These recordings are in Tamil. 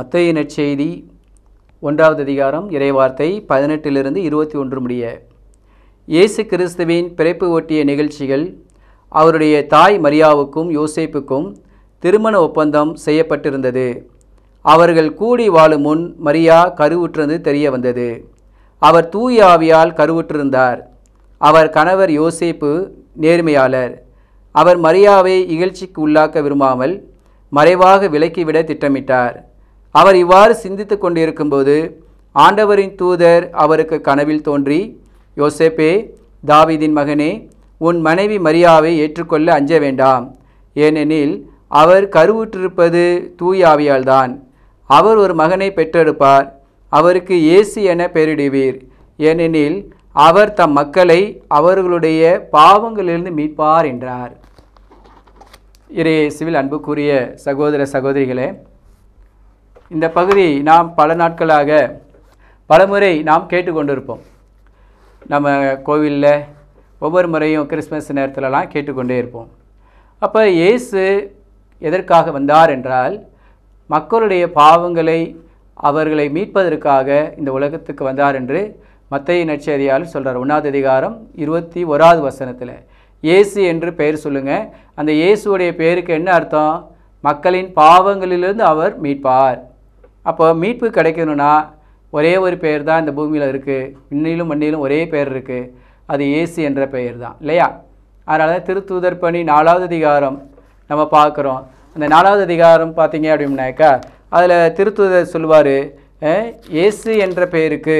மத்தேயு நற்செய்தி 1வது அதிகாரம் இறைவார்த்தை 18 21 முடிய. இயேசு கிறிஸ்துவின் பிறப்பு ஒட்டிய நிகழ்ச்சிகள். அவருடைய தாய் மரியாவுக்கும் யோசேப்புக்கும் திருமண ஒப்பந்தம் செய்யப்பட்டிருந்தது. அவர்கள் கூடி வாழும் முன் மரியா கருவுற்றது தெரிய வந்தது. அவர் தூய ஆவியால் கருவுற்றிருந்தார். அவர் கணவர் யோசேப்பு நேர்மையாளர். அவர் மரியாவை இகழ்ச்சிக்கு உள்ளாக்க விரும்பாமல் மறைவாக விலக்கிவிட திட்டமிட்டார். அவர் இவ்வாறு சிந்தித்து கொண்டிருக்கும்போது ஆண்டவரின் தூதர் அவருக்கு கனவில் தோன்றி, யோசேப்பே, தாவீதின் மகனே, உன் மனைவி மரியாவை ஏற்றுக்கொள்ள அஞ்ச வேண்டாம். ஏனெனில் அவர் கருவுற்றிருப்பது தூய ஆவியால்தான். அவர் ஒரு மகனை பெற்றெடுப்பார். அவருக்கு இயேசு என பெயரிடுவீர். ஏனெனில் அவர் தம் மக்களை அவர்களுடைய பாவங்களிலிருந்து மீட்பார் என்றார். இயேசுவில் அன்புக்குரிய சகோதர சகோதரிகளே, இந்த பகுதி நாம் பல நாட்களாக பலமுறை நாம் கேட்டுக்கொண்டிருப்போம். நம்ம கோவிலில் ஒவ்வொரு முறையும் கிறிஸ்மஸ் நேரத்திலலாம் கேட்டுக்கொண்டே இருப்போம். அப்போ இயேசு எதற்காக வந்தார் என்றால், மக்களுடைய பாவங்களை அவர்களை மீட்பதற்காக இந்த உலகத்துக்கு வந்தார் என்று மத்தேயு நற்செய்தியாளர் சொல்கிறார். 1வது அதிகாரம் 21வது வசனத்தில் இயேசு என்று பெயர் சொல்லுங்கள். அந்த இயேசுடைய பெயருக்கு என்ன அர்த்தம்? மக்களின் பாவங்களிலிருந்து அவர் மீட்பார். அப்போ மீட்பு கிடைக்கணும்னா ஒரே ஒரு பெயர் தான் இந்த பூமியில் இருக்குது. விண்ணிலும் மண்ணிலும் ஒரே பெயர் இருக்குது. அது இயேசு என்ற பெயர் தான், இல்லையா? அதனால தான் திருத்தூதர் பணி 4வது அதிகாரம் நம்ம பார்க்குறோம். அந்த 4வது அதிகாரம் பார்த்தீங்க அப்படின்னாக்கா அதில் திருத்தூதர் சொல்லுவார், இயேசு என்ற பெயருக்கு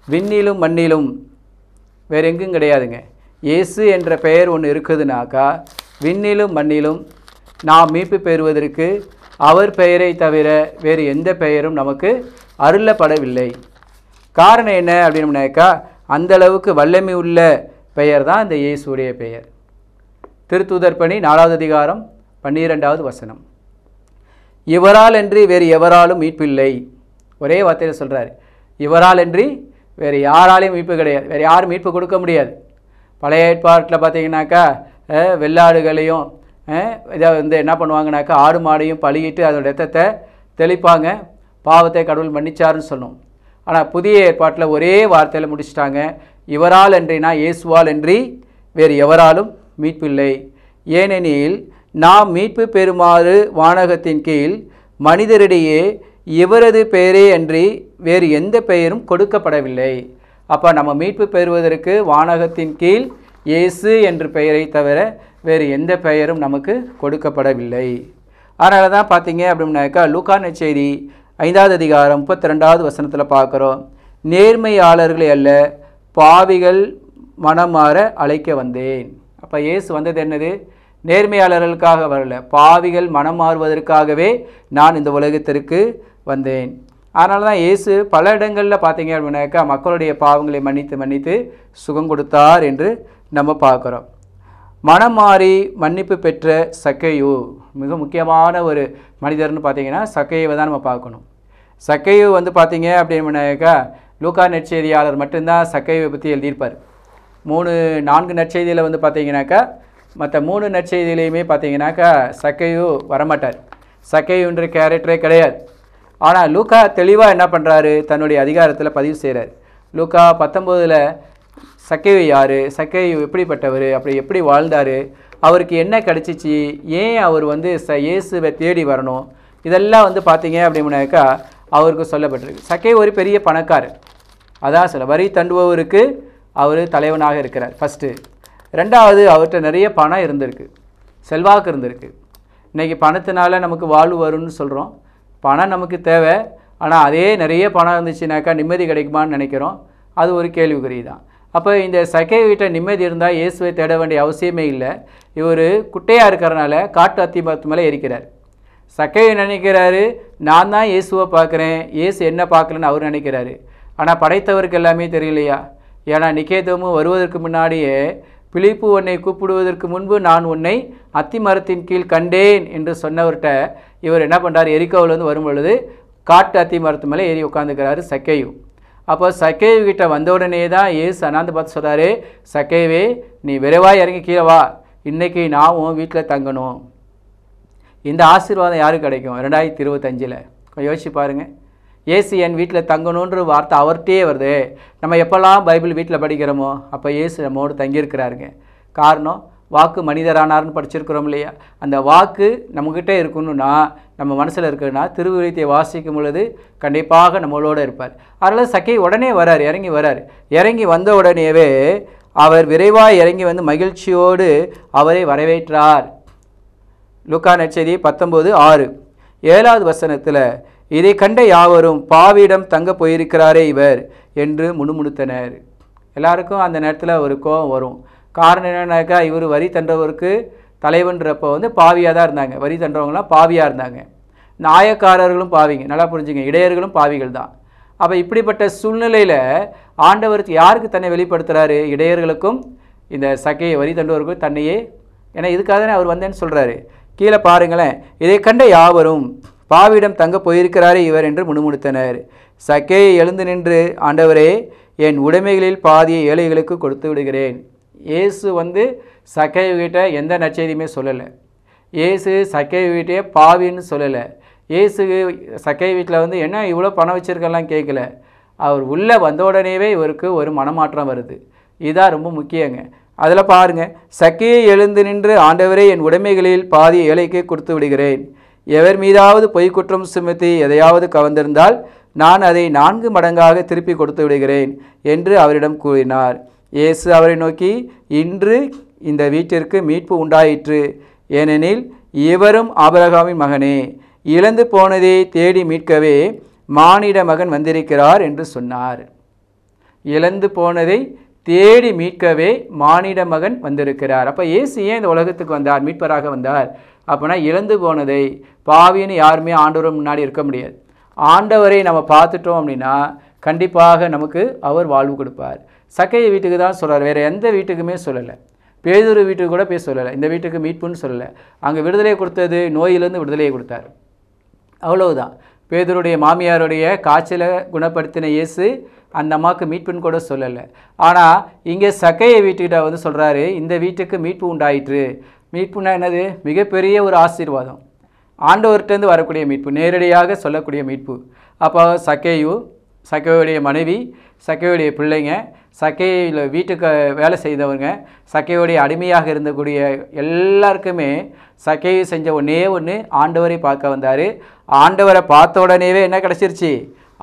விண்ணிலும் மண்ணிலும் வேறு எங்கும் கிடையாதுங்க. இயேசு என்ற பெயர் ஒன்று இருக்குதுனாக்கா விண்ணிலும் மண்ணிலும் நாம் மீட்பு பெறுவதற்கு அவர் பெயரை தவிர வேறு எந்த பெயரும் நமக்கு அருளப்படவில்லை. காரணம் என்ன அப்படின்னாக்கா, அந்தளவுக்கு வல்லமை உள்ள பெயர் தான் இந்த இயேசுடைய பெயர். திருத்தூதர் பணி 4வது அதிகாரம் 12வது வசனம். இவரால் அன்றி வேறு எவராலும் மீட்பில்லை. ஒரே வார்த்தையில் சொல்கிறார், இவரால் அன்றி வேறு யாராலையும் மீட்பு கிடையாது. வேறு யாரும் மீட்பு கொடுக்க முடியாது. பழைய ஏற்பாட்டில் பார்த்தீங்கன்னாக்கா வெள்ளாடுகளையும் இதை என்ன பண்ணுவாங்கனாக்கா ஆடு மாடையும் பலியிட்டு அதோட ரத்தத்தை தெளிப்பாங்க, பாவத்தை கடவுள் மன்னிச்சாருன்னு சொன்னோம். ஆனால் புதிய ஏற்பாட்டில் ஒரே வார்த்தையில் முடிச்சிட்டாங்க, இவரால் அன்றினா இயேசுவால் அன்றி வேறு எவராலும் மீட்பில்லை. ஏனெனில் நாம் மீட்பு பெறுமாறு வானகத்தின் கீழ் மனிதரிடையே இவரது பெயரே அன்றி வேறு எந்த பெயரும் கொடுக்கப்படவில்லை. அப்போ நம்ம மீட்பு பெறுவதற்கு வானகத்தின் கீழ் இயேசு என்ற பெயரை தவிர வேறு எந்த பெயரும் நமக்கு கொடுக்கப்படவில்லை. அதனால தான் பார்த்தீங்க அப்படின்னாக்கா லூக்கா நற்செய்தி 5வது அதிகாரம் 32வது வசனத்தில் பார்க்குறோம், நேர்மையாளர்களை அல்ல பாவிகள் மனம் மாற அழைக்க வந்தேன். அப்போ இயேசு வந்தது என்னது? நேர்மையாளர்களுக்காக வரல, பாவிகள் மனம் மாறுவதற்காகவே நான் இந்த உலகத்திற்கு வந்தேன். அதனால தான் இயேசு பல இடங்களில் பார்த்தீங்க அப்படின்னாக்கா மக்களுடைய பாவங்களை மன்னித்து சுகம் கொடுத்தார் என்று நம்ம பார்க்குறோம். மனம் மாறி மன்னிப்பு பெற்ற சக்கேயு மிக முக்கியமான ஒரு மனிதர்னு பார்த்தீங்கன்னா சக்கேயுவை தான் நம்ம பார்க்கணும். சக்கேயு பார்த்தீங்க அப்படின்னாக்கா லூக்கா நற்செய்தியாளர் மட்டும்தான் சக்கேயுவை பற்றி எழுதியிருப்பார். 4 நற்செய்தியில் பார்த்தீங்கன்னாக்கா மற்ற 3 நற்செய்தியிலையுமே பார்த்தீங்கன்னாக்கா சக்கேயு வரமாட்டார். சக்கேயுன்ற கேரக்டரே கிடையாது. ஆனால் லூக்கா தெளிவாக என்ன பண்ணுறாரு, தன்னுடைய அதிகாரத்தில் பதிவு செய்கிறார். லூக்கா 19ல் சக்கேயு யார், சக்கேயு எப்படிப்பட்டவர், அப்படி எப்படி வாழ்ந்தார், அவருக்கு என்ன கிடச்சிச்சு, ஏன் அவர் இயேசுவை தேடி வரணும், இதெல்லாம் பார்த்தீங்க அப்படின்னாக்கா அவருக்கு சொல்லப்பட்டிருக்கு. சக்கேயு ஒரு பெரிய பணக்காரர். அதான் சொல்ல, வரி தண்டுபவருக்கு அவர் தலைவனாக இருக்கிறார் ஃபஸ்ட்டு. 2வது, அவர்கிட்ட நிறைய பணம் இருந்திருக்கு, செல்வாக்கு இருந்திருக்கு. இன்றைக்கி பணத்தினால நமக்கு வாழ்வு வரும்னு சொல்கிறோம். பணம் நமக்கு தேவை. ஆனால் அதே நிறைய பணம் இருந்துச்சுனாக்கா நிம்மதி கிடைக்குமான்னு நினைக்கிறோம். அது ஒரு கேள்விக்குறி தான். அப்போ இந்த சக்கேயு வீட்டை நிம்மதி இருந்தால் இயேசுவை தேட வேண்டிய அவசியமே இல்லை. இவர் குட்டையாக இருக்கிறனால காட்டு அத்தி மரத்து மேலே இருக்கிறார். சக்கேயு நினைக்கிறாரு, நான் தான் இயேசுவை பார்க்குறேன், இயேசு என்ன பார்க்கலன்னு அவர் நினைக்கிறாரு. ஆனால் படைத்தவருக்கு எல்லாமே தெரியலையா? ஏன்னா நிக்கேதேமு வருவதற்கு முன்னாடியே பிலிப்பு உன்னை கூப்பிடுவதற்கு முன்பு நான் உன்னை அத்தி மரத்தின் கீழ் கண்டேன் என்று சொன்னவர்கிட்ட இவர் என்ன பண்ணுறார், எரிக்கோவிலேருந்து வரும்பொழுது காட்டு அத்தி மரத்து மேலே ஏறி உட்காந்துக்கிறாரு சக்கேயு. அப்போ சக்கேயு கிட்ட வந்த உடனே தான் இயேசு அண்ணாந்து பார்த்து சொல்கிறாரு, சக்கேயுவே, நீ விரைவாக இறங்கி கீழே வா, இன்றைக்கி நான் உன் வீட்டில் தங்கணும். இந்த ஆசீர்வாதம் யாருக்கு கிடைக்கும்? 2025 கொஞ்சம் யோசிச்சு பாருங்கள். இயேசு என் வீட்டில் தங்கணுன்ற வார்த்தை அவர்கிட்டே வருது. நம்ம எப்போல்லாம் பைபிள் வீட்டில் படிக்கிறோமோ அப்போ இயேசு நம்மோடு தங்கியிருக்கிறாருங்க. காரணம், வாக்கு மனிதரானார்னு படிச்சிருக்கிறோம் இல்லையா? அந்த வாக்கு நம்மக்கிட்ட இருக்கணும்னா, நம்ம மனசில் இருக்குன்னா, திருவிழித்தை வாசிக்கும் பொழுது கண்டிப்பாக நம்மளோட இருப்பார். அதனால் சக்கை உடனே வரார், இறங்கி வரார். இறங்கி வந்த உடனேவே அவர் விரைவாக இறங்கி வந்து மகிழ்ச்சியோடு அவரை வரவேற்றார். லூக்கா நற்செய்தி 19:6 7வது வசனத்தில், இதை கண்ட யாவரும் பாவியிடம் தங்க போயிருக்கிறாரே இவர் என்று முணுமுணுத்தனர். எல்லாருக்கும் அந்த நேரத்தில் ஒரு கோபம் வரும். காரணம் என்னன்னாக்கா, இவர் வரி தண்டவருக்கு தலைவன்றப்போ வந்து பாவியாக தான் இருந்தாங்க. வரி தண்டவங்களாம் பாவியாக இருந்தாங்க. நாயக்காரர்களும் பாவிங்க, நல்லா புரிஞ்சுங்க, இடையர்களும் பாவிகள் தான். அப்போ இப்படிப்பட்ட சூழ்நிலையில் ஆண்டவருக்கு யாருக்கு தன்னை வெளிப்படுத்துகிறாரு? இடையர்களுக்கும் இந்த சக்கையை வரி தண்டவருக்கும் தன்னையே. ஏன்னா இதுக்காக தானே அவர் வந்தேன்னு சொல்கிறாரு. கீழே பாருங்களேன், இதை கண்ட யாவரும் பாவியிடம் தங்க போயிருக்கிறாரே இவர் என்று முணுமுணுத்தனர். சக்கையை எழுந்து நின்று, ஆண்டவரே, என் உடைமைகளில் பாதியை ஏழைகளுக்கு கொடுத்து விடுகிறேன். இயேசு வந்து சக்கையகிட்ட எந்த நற்செய்தியுமே சொல்லலை. இயேசு சக்கையகிட்டே பாவின்னு சொல்லலை. இயேசு சக்கை வீட்டில் வந்து என்ன இவ்வளோ பணம் வச்சுருக்கெல்லாம் கேட்கல. அவர் உள்ளே வந்த உடனேவே இவருக்கு ஒரு மனமாற்றம் வருது. இதுதான் ரொம்ப முக்கியங்க. அதில் பாருங்கள், சக்கையை எழுந்து நின்று, ஆண்டவரே, என் உடைமைகளில் பாதி ஏழைக்கு கொடுத்து விடுகிறேன். எவர் மீதாவது பொய் குற்றம் சுமத்தி எதையாவது கவர்ந்திருந்தால் நான் அதை 4 மடங்காக திருப்பி கொடுத்து விடுகிறேன் என்று அவரிடம் கூறினார். இயேசு அவரை நோக்கி, இன்று இந்த வீட்டிற்கு மீட்பு உண்டாயிற்று, ஏனெனில் இவரும் ஆபிரகாமின் மகனே. இழந்து போனதை தேடி மீட்கவே மானிட மகன் வந்திருக்கிறார் என்று சொன்னார். இழந்து போனதை தேடி மீட்கவே மானிட மகன் வந்திருக்கிறார். அப்போ இயேசு ஏன் இந்த உலகத்துக்கு வந்தார்? மீட்பராக வந்தார். அப்போனா இழந்து போனதை, பாவின்னு யாருமே ஆண்டவர் முன்னாடி இருக்க முடியாது. ஆண்டவரை நம்ம பார்த்துட்டோம் அப்படின்னா கண்டிப்பாக நமக்கு அவர் வாழ்வு கொடுப்பார். சக்கையை வீட்டுக்கு தான் சொல்கிறார், வேறு எந்த வீட்டுக்குமே சொல்லலை. பேதுரு வீட்டுக்கு கூட போய் சொல்லலை, இந்த வீட்டுக்கு மீட்புன்னு சொல்லலை. அங்கே விடுதலை கொடுத்தது, நோயிலேருந்து விடுதலையை கொடுத்தார், அவ்வளவுதான். பேதுருடைய மாமியாருடைய காய்ச்சலை குணப்படுத்தின இயேசு அந்த அம்மாவுக்கு மீட்புன்னு கூட சொல்லலை. ஆனால் இங்கே சக்கையை வீட்டுக்கிட்ட வந்து சொல்கிறாரு, இந்த வீட்டுக்கு மீட்பு உண்டாயிற்று. மீட்புனா என்னது? மிகப்பெரிய ஒரு ஆசீர்வாதம், ஆண்டவர்கிட்டருந்து வரக்கூடிய மீட்பு, நேரடியாக சொல்லக்கூடிய மீட்பு. அப்போ சக்கையுடைய மனைவி, சக்கையுடைய பிள்ளைங்க, சக்கையில் வீட்டுக்கு வேலை செய்தவங்க, சக்கையுடைய அடிமையாக இருந்தக்கூடிய எல்லாருக்குமே சக்கையை செஞ்ச ஒன்று ஆண்டவரை பார்க்க வந்தார். ஆண்டவரை பார்த்த உடனேவே என்ன கிடச்சிருச்சு?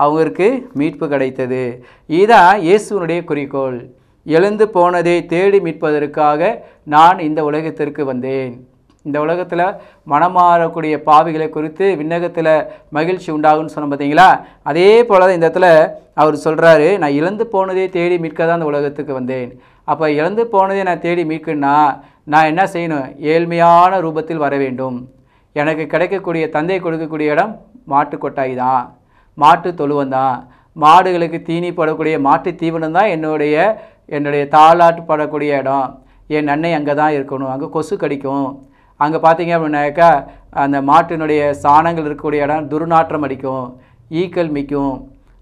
அவங்களுக்கு மீட்பு கிடைத்தது. இதுதான் இயேசுனுடைய குறிக்கோள். எழுந்து போனதை தேடி மீட்பதற்காக நான் இந்த உலகத்திற்கு வந்தேன். இந்த உலகத்தில் மனமாறக்கூடிய பாவிகளை குறித்து விண்ணகத்தில் மகிழ்ச்சி உண்டாகும்னு சொன்ன பார்த்தீங்களா? அதே போல் தான் இந்த இடத்துல அவர் சொல்கிறாரு, நான் இழந்து போனதை தேடி மீட்க தான் இந்த உலகத்துக்கு வந்தேன். அப்போ இழந்து போனதை நான் தேடி மீட்கணும்னா நான் என்ன செய்யணும்? ஏழ்மையான ரூபத்தில் வர வேண்டும். எனக்கு கிடைக்கக்கூடிய, தந்தை கொடுக்கக்கூடிய இடம் மாட்டு கொட்டாய் தான், மாட்டு தொழுவந்தான். மாடுகளுக்கு தீனி படக்கூடிய மாட்டு தீவனம் தான் என்னுடைய தாளாட்டு படக்கூடிய இடம். என் அன்னை அங்கே தான் இருக்கணும். அங்கே கொசு கடிக்கும். அங்கே பார்த்தீங்க அப்படின்னாக்கா அந்த மாட்டினுடைய சாணங்கள் இருக்கக்கூடிய இடம் துர்நாற்றம் அடிக்கும், ஈக்கள் மிக்கும்.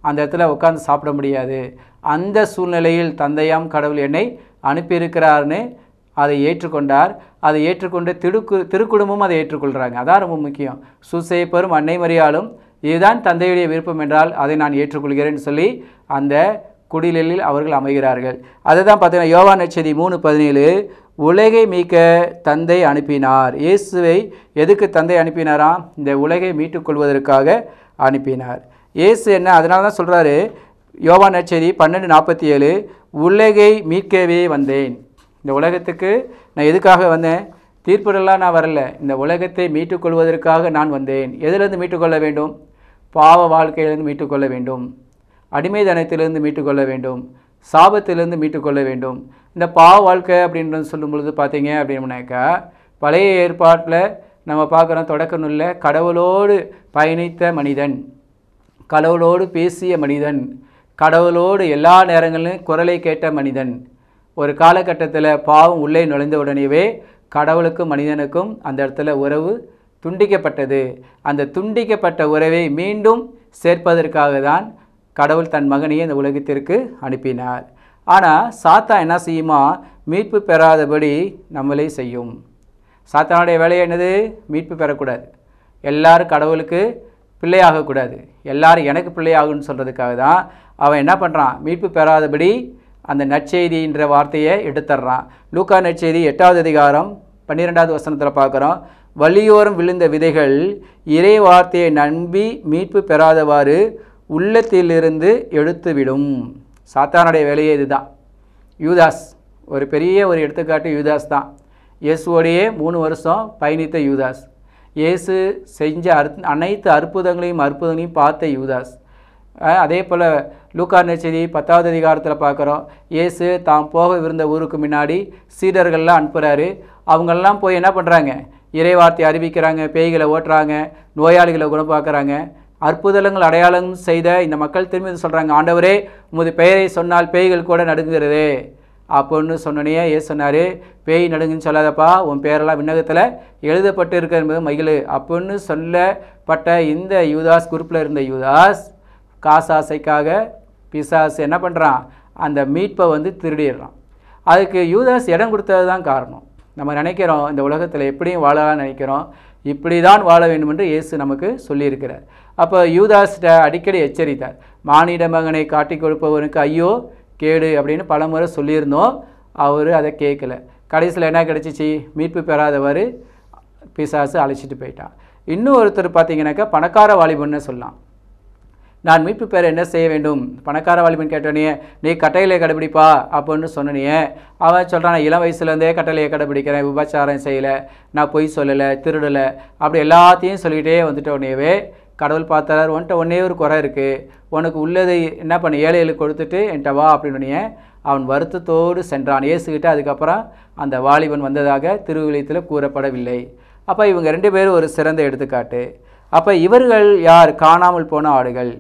அந்த இடத்துல உட்காந்து சாப்பிட முடியாது. அந்த சூழ்நிலையில் தந்தையாம் கடவுள் என்னை அனுப்பியிருக்கிறார்னு அதை ஏற்றுக்கொண்டார். அதை ஏற்றுக்கொண்டு திருக்குடும்பமும் அதை ஏற்றுக்கொள்கிறாங்க. அதான் ரொம்ப முக்கியம். சூசேப்பரும் அன்னை மரியாளும் இதுதான் தந்தையுடைய விருப்பம் என்றால் அதை நான் ஏற்றுக்கொள்கிறேன்னு சொல்லி அந்த குடிலில் அவர்கள் அமைகிறார்கள். அதை தான் பார்த்தீங்கன்னா யோவான் நற்செய்தி 3:17, உலகை மீட்க தந்தை அனுப்பினார். இயேசுவை எதுக்கு தந்தை அனுப்பினாராம்? இந்த உலகை மீட்டுக்கொள்வதற்காக அனுப்பினார். இயேசு என்ன, அதனால தான் சொல்கிறாரு யோவான் நற்செய்தி 12:47, உலகை மீட்கவே வந்தேன். இந்த உலகத்துக்கு நான் எதுக்காக வந்தேன்? தீர்ப்பிடலாம் நான் வரல, இந்த உலகத்தை மீட்டுக்கொள்வதற்காக நான் வந்தேன். எதிலிருந்து மீட்டுக்கொள்ள வேண்டும்? பாவ வாழ்க்கையிலிருந்து மீட்டுக்கொள்ள வேண்டும், அடிமைதனத்திலிருந்து மீட்டுக்கொள்ள வேண்டும், சாபத்திலிருந்து மீட்டுக்கொள்ள வேண்டும். இந்த பாவ வாழ்க்கை அப்படின்றது சொல்லும் பொழுது பார்த்தீங்க அப்படின்னாக்கா, பழைய ஏற்பாட்டில் நம்ம பார்க்குறோம், தொடக்க நூலில் கடவுளோடு பயணித்த மனிதன், கடவுளோடு பேசிய மனிதன், கடவுளோடு எல்லா நேரங்களிலும் குரலை கேட்ட மனிதன். ஒரு காலகட்டத்தில் பாவம் உள்ளே நுழைந்த உடனேவே கடவுளுக்கும் மனிதனுக்கும் அந்த இடத்துல உறவு துண்டிக்கப்பட்டது. அந்த துண்டிக்கப்பட்ட உறவை மீண்டும் சேர்ப்பதற்காக தான் கடவுள் தன் மகனையே இந்த உலகத்திற்கு அனுப்பினார். ஆனால் சாத்தா என்ன செய்யுமா? மீட்பு பெறாதபடி நம்மளே செய்யும். சாத்தானுடைய வேலையை என்னது? மீட்பு பெறக்கூடாது. எல்லாரும் கடவுளுக்கு பிள்ளையாகக்கூடாது, எல்லாரும் எனக்கு பிள்ளையாகுன்னு சொல்கிறதுக்காக தான் அவன் என்ன பண்ணுறான், மீட்பு பெறாதபடி அந்த நற்செய்தின்ற வார்த்தையை எடுத்துடுறான். லூக்கா நற்செய்தி 8வது அதிகாரம் 12வது வசனத்தில் பார்க்குறோம், வழியோரம் விழுந்த விதைகள் இறை வார்த்தையை நம்பி மீட்பு பெறாதவாறு உள்ளத்திலிருந்து எடுத்துவிடும். சாத்தானுடைய வேலையே இதுதான். யூதாஸ் ஒரு பெரிய ஒரு எடுத்துக்காட்டு யூதாஸ் தான். இயேசுவோடையே 3 வருஷம் பயணித்த யூதாஸ், இயேசு செஞ்ச அனைத்து அற்புதங்களையும் பார்த்த யூதாஸ். அதே போல் லூக்கா நற்செய்தி 10வது அதிகாரத்தில் பார்க்குறோம், இயேசு தாம் போகவிருந்த ஊருக்கு முன்னாடி சீடர்கள்லாம் அனுப்புகிறாரு. அவங்களெல்லாம் போய் என்ன பண்ணுறாங்க, இறை வார்த்தையை அறிவிக்கிறாங்க, பேய்களை ஓட்டுறாங்க, நோயாளிகளை குணப்பாக்குறாங்க, அற்புதங்கள் அடையாளம் செய்த இந்த மக்கள் திரும்பி சொல்கிறாங்க, ஆண்டவரே உமது பெயரை சொன்னால் பேய்கள் கூட நடுங்குகிறது அப்படின்னு சொன்னோன்னே ஏசு சொன்னார், பேய் நடுங்குன்னு சொல்லாதப்பா, உன் பேரெல்லாம் விண்ணகத்தில் எழுதப்பட்டு இருக்க என்பது மகிழ் அப்படின்னு சொல்லப்பட்ட இந்த யூதாஸ் குரூப்பில் இருந்த யூதாஸ் காசாசைக்காக பிசாசு என்ன பண்ணுறான், அந்த மீட்பை திருடிடுறான். அதுக்கு யூதாஸ் இடம் கொடுத்தது தான் காரணம். நம்ம நினைக்கிறோம் இந்த உலகத்தில் எப்படியும் வாழலாம்னு நினைக்கிறோம், இப்படி தான் வாழ வேண்டும் என்று இயேசு நமக்கு சொல்லியிருக்கிறார். அப்போ யூதாஸ்கிட்ட அடிக்கடி எச்சரித்தார், மானிட மகனை காட்டி கொடுப்பவனுக்கு ஐயோ கேடு அப்படின்னு பல முறை சொல்லியிருந்தோம். அவர் அதை கேட்கல. கடைசியில் என்ன கிடச்சிச்சு, மீட்பு பெறாதவர் பிசாசு அழைச்சிட்டு போயிட்டான். இன்னும் ஒருத்தர் பார்த்தீங்கன்னாக்கா பணக்கார வாலிபன்னு சொல்லலாம். நான் மீட்பு பெற என்ன செய்ய வேண்டும், பணக்கார வாலிபன் கேட்டோன்னே நீ கட்டளையை கடைபிடிப்பா அப்படின்னு சொன்னனே, அவன் சொல்கிறான், நான் இளம் வயசுலேருந்தே கட்டளையை கடைபிடிக்கிறேன், விபச்சாரம் செய்யலை, நான் பொய் சொல்லலை, திருடலை, அப்படி எல்லாத்தையும் சொல்லிகிட்டே வந்துட்டோடனேவே கடவுள் பார்த்தார், உன்ட்ட ஒன்றே ஒரு குறை இருக்குது, உனக்கு உள்ளதை என்ன பண்ண ஏழைகளுக்கு கொடுத்துட்டு என்கிட்ட வா அப்படின்னே அவன் வருத்தத்தோடு சென்றான் இயேசுகிட்ட. அதுக்கப்புறம் அந்த வாலிபன் வந்ததாக திருவிழியத்தில் கூறப்படவில்லை. அப்போ இவங்க 2 பேரும் ஒரு சிறந்த எடுத்துக்காட்டு. அப்போ இவர்கள் யார், காணாமல் போன ஆடுகள்.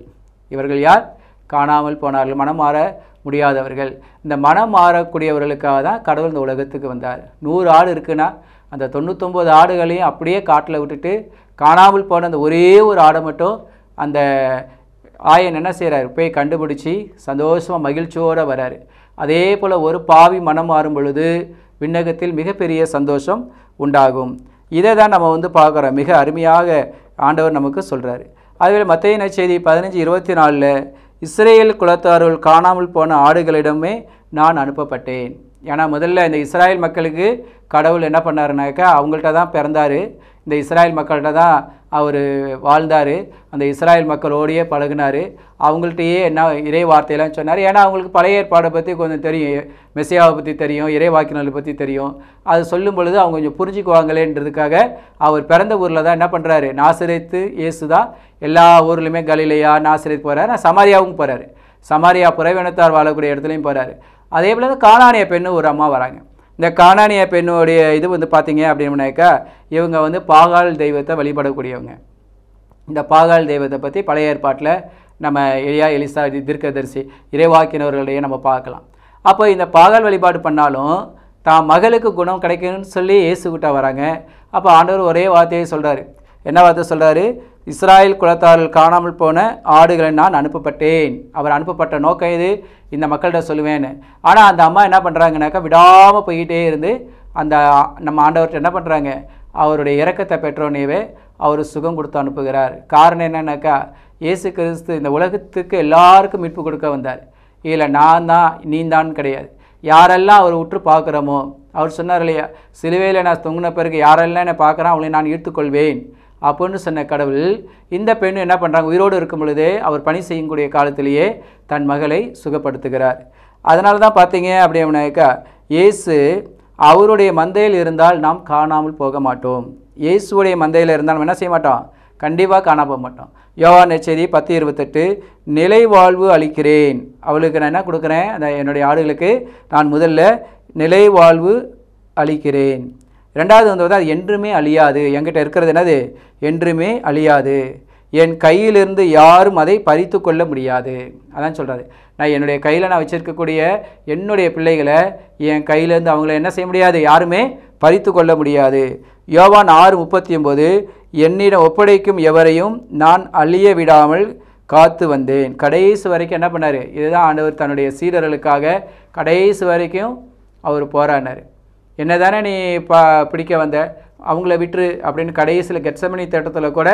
இவர்கள் யார், காணாமல் போனார்கள், மனம் மாற முடியாதவர்கள். இந்த மனம் மாறக்கூடியவர்களுக்காக தான் கடவுள் இந்த உலகத்துக்கு வந்தார். 100 ஆடு இருக்குன்னா அந்த 99 ஆடுகளையும் அப்படியே காட்டில் விட்டுட்டு காணாமல் போன அந்த ஒரே ஒரு ஆடை மட்டும் அந்த ஆயன் என்ன செய்கிறார், போய் கண்டுபிடிச்சி சந்தோஷமாக மகிழ்ச்சியோடு வராரு. அதே போல் ஒரு பாவி மனம் மாறும் பொழுது விண்ணகத்தில் மிகப்பெரிய சந்தோஷம் உண்டாகும். இதை தான் நம்ம பார்க்குறோம், மிக அருமையாக ஆண்டவர் நமக்கு சொல்கிறாரு. அதுவே மத்தேயு நற்செய்தி 15:24 இஸ்ரேல் குலத்தார்கள் காணாமல் போன ஆடுகளிடமே நான் அனுப்பப்பட்டேன். ஏன்னா முதல்ல இந்த இஸ்ராயல் மக்களுக்கு கடவுள் என்ன பண்ணாருனாக்கா, அவங்கள்ட்ட தான் பிறந்தார், இந்த இஸ்ராயல் மக்கள்கிட்ட தான் அவர் வாழ்ந்தார், அந்த இஸ்ராயல் மக்களோடையே பழகினார், அவங்கள்ட்டையே என்ன இறை வார்த்தையெல்லாம் சொன்னார். ஏன்னா அவங்களுக்கு பழைய ஏற்பாடை பற்றி கொஞ்சம் தெரியும், மெசியாவை பற்றி தெரியும், இறை வாக்கினர்களை பற்றி தெரியும். அது சொல்லும் பொழுது அவங்க கொஞ்சம் புரிஞ்சுக்குவாங்களேன்றதுக்காக அவர் பிறந்த ஊரில் தான் என்ன பண்ணுறாரு, நாசரேத்து இயேசு தான் எல்லா ஊர்லேயுமே கலிலேயா நாசரேத் போகிறார், சமாரியாவும் போகிறாரு, சமாரியா புறவினத்தார் வாழக்கூடிய இடத்துலையும் போகிறாரு. அதே போல் தான் கானானிய பெண்ணு ஒரு அம்மா வராங்க. இந்த கானானிய பெண்ணுடைய இது பார்த்தீங்க அப்படின்னாக்கா, இவங்க பாகால் தெய்வத்தை வழிபடக்கூடியவங்க. இந்த பாகால் தெய்வத்தை பற்றி பழைய ஏற்பாட்டில் நம்ம எலிசா தீர்க்கதரிசி இறைவாக்கினவர்களையே நம்ம பார்க்கலாம். அப்போ இந்த பாகால் வழிபாடு பண்ணாலும் தான் மகளுக்கு குணம் கிடைக்கணும்னு சொல்லி இயேசுகிட்ட வராங்க. அப்போ ஆண்டவர் ஒரே வார்த்தையை சொல்கிறாரு. என்ன வார்த்தை சொல்கிறாரு, இஸ்ராயல் குலத்தார்கள் காணாமல் போன ஆடுகளை நான் அனுப்பப்பட்டேன். அவர் அனுப்பப்பட்ட நோக்கம் இது, இந்த மக்கள்கிட்ட சொல்லுவேன்னு. ஆனால் அந்த அம்மா என்ன பண்ணுறாங்கனாக்கா, விடாமல் போய்கிட்டே இருந்து அந்த நம்ம ஆண்டவர்கிட்ட என்ன பண்ணுறாங்க, அவருடைய இரக்கத்தை பெற்றோனேவே அவர் சுகம் கொடுத்து அனுப்புகிறார். காரணம் என்னன்னாக்கா, இயேசு கிறிஸ்து இந்த உலகத்துக்கு எல்லாருக்கும் மீட்பு கொடுக்க வந்தார். இல்லை நான் தான் நீ தான் கிடையாது. யாரெல்லாம் அவர் உற்று பார்க்குறோமோ, அவர் சொன்னார் இல்லையா, சிலுவையில் நான் தொங்கின பிறகு யாரெல்லாம் என்னை பார்க்குறான் அவளை நான் ஈர்த்துக்கொள்வேன் அப்படின்னு சொன்ன கடவுள், இந்த பெண்ணு என்ன பண்ணுறாங்க, உயிரோடு இருக்கும் பொழுதே அவர் பணி செய்யக்கூடிய காலத்திலேயே தன் மகளை சுகப்படுத்துகிறார். அதனால தான் பார்த்தீங்க அப்படின்னாக்கா, இயேசு அவருடைய மந்தையில் இருந்தால் நாம் காணாமல் போக மாட்டோம். இயேசுடைய மந்தையில் இருந்தால் நம்ம என்ன செய்ய மாட்டோம், கண்டிப்பாக காணாம போக மாட்டோம். யோவான் நற்செய்தி 10:28 நிலை வாழ்வு அளிக்கிறேன், அவளுக்கு நான் என்ன கொடுக்குறேன், அந்த என்னுடைய ஆடுகளுக்கு நான் முதல்ல நிலை வாழ்வு அளிக்கிறேன். ரெண்டாவது அது என்றுமே அழியாது. என்கிட்ட இருக்கிறது என்னது, என்றுமே அழியாது. என் கையிலிருந்து யாரும் அதை பறித்து கொள்ள முடியாது. அதான் சொல்கிறாரு, நான் என்னுடைய கையில் நான் வச்சுருக்கக்கூடிய என்னுடைய பிள்ளைகளை என் கையிலேருந்து அவங்கள என்ன செய்ய முடியாது, யாருமே பறித்து கொள்ள முடியாது. யோவான் 6:39 என்னிடம் ஒப்படைக்கும் எவரையும் நான் அழிய விடாமல் காத்து வந்தேன். கடைசி வரைக்கும் என்ன பண்ணார், இதுதான் ஆண்டவர் தன்னுடைய சீடர்களுக்காக கடைசி வரைக்கும் அவர் போராடினார். என்ன தானே நீ பிடிக்க வந்த, அவங்கள விட்டுரு அப்படின்னு கடைசியில் கெத்செமனி தேட்டத்தில் கூட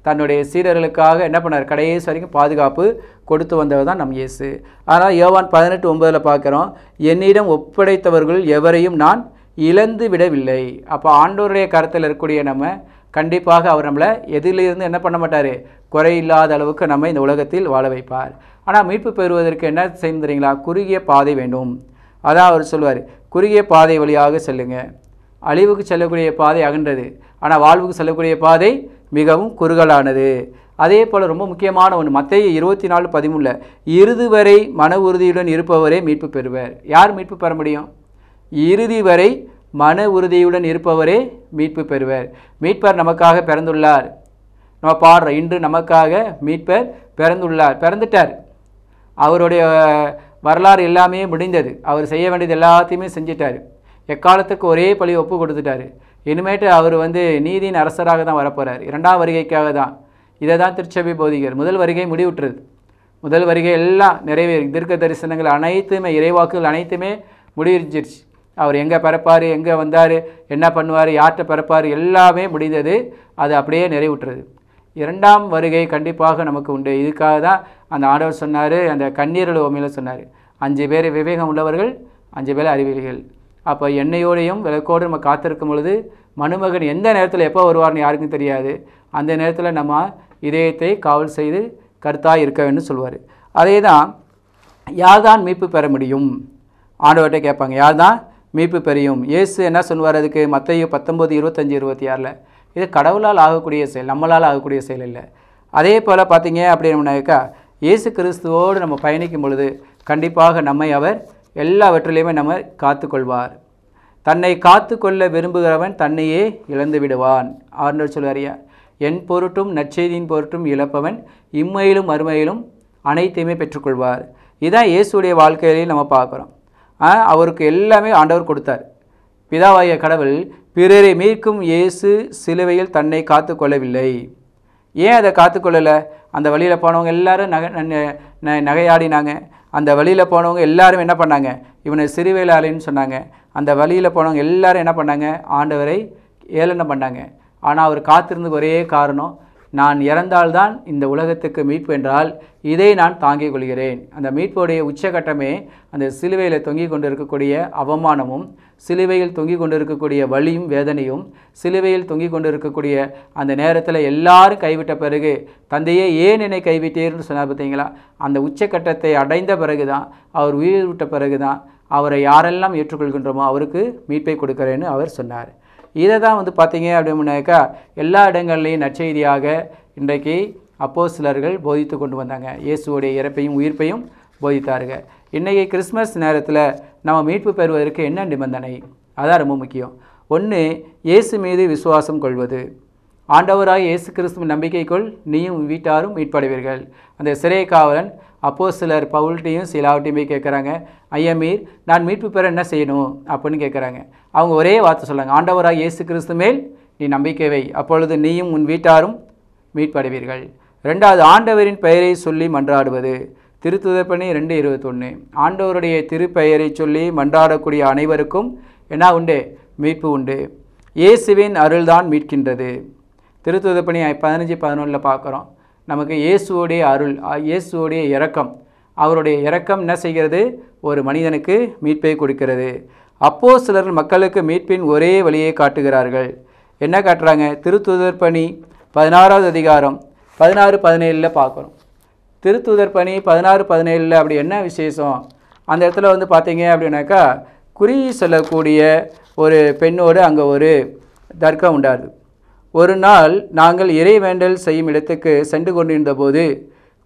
தன்னுடைய சீடர்களுக்காக என்ன பண்ணார், கடைசி வரைக்கும் பாதுகாப்பு கொடுத்து வந்தவர் தான் நம் இயேசு. ஆனால் யோவான் 18:9 பார்க்குறோம், என்னிடம் ஒப்படைத்தவர்கள் எவரையும் நான் இழந்து விடவில்லை. அப்போ ஆண்டவருடைய கருத்தில் இருக்கக்கூடிய நம்ம கண்டிப்பாக அவர் நம்மளை எதிலிருந்து என்ன பண்ண மாட்டார், குறையில்லாத அளவுக்கு நம்ம இந்த உலகத்தில் வாழ வைப்பார். ஆனால் மீட்பு பெறுவதற்கு என்ன செய்யணும் தெரியுங்களா, குறுகிய பாதை வேண்டும். அதான் அவர் சொல்லுவார், குறுகிய பாதை வழியாக செல்லுங்க. அழிவுக்கு செல்லக்கூடிய பாதை அகன்றது, ஆனால் வாழ்வுக்கு செல்லக்கூடிய பாதை மிகவும் குறுகலானது. அதே போல் ரொம்ப முக்கியமான ஒன்று, மத்தேயு 24:13 இறுதி வரை மன உறுதியுடன் இருப்பவரே மீட்பு பெறுவர். யார் மீட்பு பெற முடியும்? இறுதி வரை மன உறுதியுடன் இருப்பவரே மீட்பு பெறுவர். மீட்பர் நமக்காக பிறந்துள்ளார். நம்ம பாடுறோம், இன்று நமக்காக மீட்பர் பிறந்துள்ளார். பிறந்துட்டார். அவருடைய வரலாறு எல்லாமே முடிந்தது. அவர் செய்ய வேண்டியது எல்லாத்தையுமே செஞ்சிட்டார். எக்காலத்துக்கு ஒரே பழி ஒப்பு கொடுத்துட்டார். இனிமேட்டு அவர் நீதியின் அரசராக தான் வரப்போகிறார். 2ஆம் வருகைக்காக தான். இதை தான் திருச்சபை போதிக்கிறார். முதல் வருகை முடிவுற்றது. முதல் வருகை எல்லாம் நிறைவேறி, தீர்க்க தரிசனங்கள் அனைத்துமே, இறைவாக்குகள் அனைத்துமே முடிஞ்சிருச்சு. அவர் எங்கே பிறப்பார், எங்கே வந்தார், என்ன பண்ணுவார், யார்கிட்ட பிறப்பார், எல்லாமே முடிந்தது. அது அப்படியே நிறைவுற்றது. 2ஆம் வருகை கண்டிப்பாக நமக்கு உண்டு. இதுக்காக தான் அந்த ஆண்டவர் சொன்னார், அந்த கண்ணீர்கள் உண்மையில் சொன்னார், 5 பேர் விவேகம் உள்ளவர்கள், 5 பேர் அறிவியல்கள். அப்போ எண்ணெயோடையும் விளக்கோடு நம்ம காத்திருக்கும் பொழுது மனுமகன் எந்த நேரத்தில் எப்போ வருவார்னு யாருக்கும் தெரியாது. அந்த நேரத்தில் நம்ம இதயத்தை காவல் செய்து கருத்தாக இருக்க வேண்டும் சொல்லுவார். அதே தான், யார் தான் மீட்பு பெற முடியும் ஆண்டவர்கிட்ட கேட்பாங்க, யார் தான் மீட்பு பெறியும்? இயேசு என்ன சொல்லுவார் அதுக்கு? மத்தேயு 19:25-26 இது கடவுளால் ஆகக்கூடிய செயல், நம்மளால் ஆகக்கூடிய செயல் இல்லை. அதே போல் பார்த்தீங்க அப்படின்னாக்கா, இயேசு கிறிஸ்துவோடு நம்ம பயணிக்கும் பொழுது கண்டிப்பாக நம்மை அவர் எல்லாவற்றிலையுமே நம்ம காத்து கொள்வார். தன்னை காத்து கொள்ள விரும்புகிறவன் தன்னையே இழந்து விடுவான். ஆண்டவர் சொல்வாரியா, என் பொருட்டும் நற்செய்தியின் பொருட்டும் இழப்பவன் இம்மையிலும் மறுமையிலும் அனைத்தையுமே பெற்றுக்கொள்வார். இதுதான் இயேசுடைய வாழ்க்கையிலையும் நம்ம பார்க்குறோம். அவருக்கு எல்லாமே ஆண்டவர் கொடுத்தார். பிதாவாகிய கடவுள் பிறரை மீட்கும் இயேசு சிலுவையில் தன்னை காத்து கொள்ளவில்லை. ஏன் அதை காத்துக்கொள்ளலை? அந்த வழியில் போனவங்க எல்லாரும் நகையாடினாங்க. அந்த வழியில் போனவங்க எல்லாரும் என்ன பண்ணாங்க, இவனை சிறுவேலாளின்னு சொன்னாங்க. அந்த வழியில் போனவங்க எல்லாரும் என்ன பண்ணாங்க, ஆண்டவரை ஏளனம் பண்ணாங்க. ஆனால் அவர் காத்திருந்து ஒரே காரணம், நான் இறந்தால்தான் இந்த உலகத்துக்கு மீட்பு என்றால் இதை நான் தாங்கிக் கொள்கிறேன். அந்த மீட்புடைய உச்சகட்டமே அந்த சிலுவையில் தொங்கிக் கொண்டு இருக்கக்கூடிய அவமானமும், சிலுவையில் தொங்கிக் கொண்டு இருக்கக்கூடிய வலியும் வேதனையும், சிலுவையில் தொங்கிக் கொண்டு இருக்கக்கூடிய அந்த நேரத்தில் எல்லாரும் கைவிட்ட பிறகு, தந்தையே ஏன் என்னை கைவிட்டீர்னு சொன்னார் பார்த்தீங்களா? அந்த உச்சக்கட்டத்தை அடைந்த பிறகு தான், அவர் உயிர் விட்ட பிறகு தான் அவரை யாரெல்லாம் ஏற்றுக்கொள்கின்றோமோ அவருக்கு மீட்பை கொடுக்குறேன்னு அவர் சொன்னார். இதை தான் பார்த்தீங்க அப்படின்னாக்கா எல்லா இடங்கள்லையும் நற்செய்தியாக இன்றைக்கு அப்போஸ்தலர்கள் போதித்து கொண்டு வந்தாங்க. இயேசுவோடைய இறப்பையும் உயிர்ப்பையும் போதித்தார்கள். இன்றைக்கி கிறிஸ்மஸ் நேரத்தில் நம்ம மீட்பு பெறுவதற்கு என்ன நிபந்தனை? அதான் ரொம்ப முக்கியம். ஒன்று, இயேசு மீது விசுவாசம் கொள்வது. ஆண்டவராக இயேசு கிறிஸ்துவின் நம்பிக்கைக்குள் நீயும் வீட்டாரும் மீட்படைவீர்கள். அந்த சிறை காவலன் அப்போஸ்தலர் பவுல்ட்டையும் சிலாவட்டையுமே கேட்குறாங்க, ஐயமீர் நான் மீட்பு பெற என்ன செய்யணும் அப்படின்னு கேட்குறாங்க. அவங்க ஒரே வார்த்தை சொல்கிறாங்க, ஆண்டவராக இயேசு கிறிஸ்து மேல் நீ நம்பிக்கை வை, அப்பொழுது நீயும் உன் வீட்டாரும் மீட்படைவீர்கள். 2வது, ஆண்டவரின் பெயரை சொல்லி மன்றாடுவது. திருத்துதர் பணி 2:21. ஆண்டவருடைய திருப்பெயரை சொல்லி மன்றாடக்கூடிய அனைவருக்கும் என்ன உண்டு? மீட்பு உண்டு. இயேசுவின் அருள்தான் மீட்கின்றது. திருத்துதர் பணி 15:11 பார்க்குறோம். நமக்கு இயேசுவோடைய அருள், இயேசுவோடைய இரக்கம், அவருடைய இரக்கம் என்ன செய்கிறது? ஒரு மனிதனுக்கு மீட்பை கொடுக்கிறது. அப்போஸ்தலர்கள் மக்களுக்கு மீட்பின் ஒரே வழியை காட்டுகிறார்கள். என்ன காட்டுறாங்க? திருத்துதர் பணி 16வது அதிகாரம் 16-17 பார்க்குறோம். திருத்துதர் பணி 16-17 அப்படி என்ன விசேஷம்? அந்த இடத்துல பார்த்தீங்க அப்படின்னாக்கா, குறி சொல்லக்கூடிய ஒரு பெண்ணோடு அங்கே ஒரு தர்க்கம் உண்டாது. ஒரு நாள் நாங்கள் இறைவேண்டல் செய்யும் இடத்துக்கு சென்று கொண்டிருந்தபோது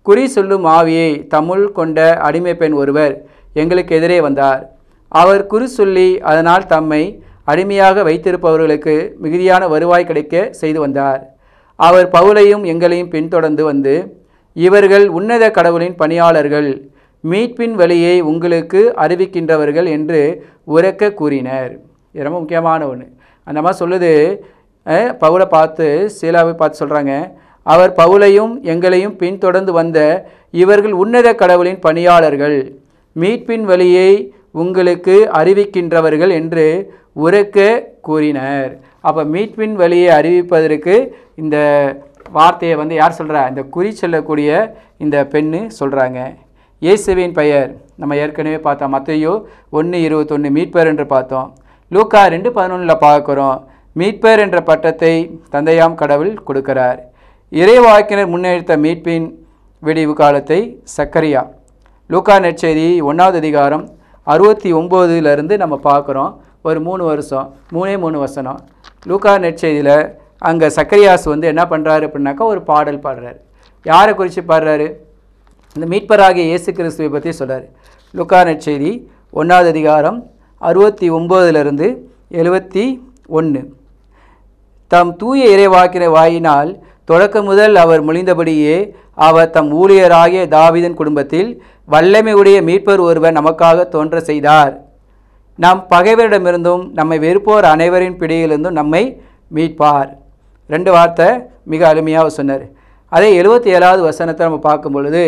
குறி சொல்லும் ஆவியை தம்முள் கொண்ட அடிமை பெண் ஒருவர் எங்களுக்கு எதிரே வந்தார். அவர் குறி சொல்லி அதனால் தம்மை அடிமையாக வைத்திருப்பவர்களுக்கு மிகுதியான வருவாய் கிடைக்க செய்து வந்தார். அவர் பவுலையும் எங்களையும் பின்தொடர்ந்து வந்து, இவர்கள் உன்னத கடவுளின் பணியாளர்கள், மீட்பின் வழியை உங்களுக்கு அறிவிக்கின்றவர்கள் என்று உரக்க கூறினர். இது ரொம்ப முக்கியமான ஒன்று. அந்த மாதிரி சொல்லுது, பவுலை பார்த்து சீலாவை பார்த்து சொல்கிறாங்க, அவர் பவுலையும் எங்களையும் பின்தொடர்ந்து வந்த இவர்கள் உன்னத கடவுளின் பணியாளர்கள், மீட்பின் வழியை உங்களுக்கு அறிவிக்கின்றவர்கள் என்று உரக்க கூறினர். அப்போ மீட்பின் வழியை அறிவிப்பதற்கு இந்த வார்த்தையை வந்து யார் சொல்கிறா? இந்த குறி சொல்லக்கூடிய இந்த பெண்ணு சொல்கிறாங்க. இயேசுவின் பெயர் நம்ம ஏற்கனவே பார்த்தோம். மத்தேயு 1:21 மீட்பர் என்று பார்த்தோம். லூக்கா 2:11 பார்க்குறோம். மீட்பர் என்ற பட்டத்தை தந்தையாம் கடவுள் கொடுக்கிறார். இறைவாக்கினர் முன்னெடுத்த மீட்பின் விடிவு காலத்தை சக்கரியா. லூக்கா நற்செய்தி 1வது அதிகாரம் 69லேருந்து நம்ம பார்க்குறோம். ஒரு 3 வசனம். லூக்கா நற்செய்தியில் அங்கே சக்கரியாஸ் வந்து என்ன பண்ணுறாரு அப்படின்னாக்கா ஒரு பாடல் பாடுறாரு. யாரை குறித்து பாடுறாரு? இந்த மீட்பராகிய இயேசு கிறிஸ்துவை பற்றி சொல்கிறார். லூக்கா நற்செய்தி 1வது அதிகாரம் 69லேருந்து 71. தம் தூய இறைவாக்கின வாயினால் தொடக்க முதல் அவர் மொழிந்தபடியே அவர் தம் ஊழியராகிய தாவீதின் குடும்பத்தில் வல்லமையுடைய மீட்பர் ஒருவர் நமக்காக தோன்ற செய்தார். நம் பகைவரிடமிருந்தும் நம்மை வெறுப்போர் அனைவரின் பிடியிலிருந்தும் நம்மை மீட்பார். 2 வார்த்தை மிக அருமையாக சொன்னார். அதே 77வது வசனத்தை நம்ம பார்க்கும் பொழுது,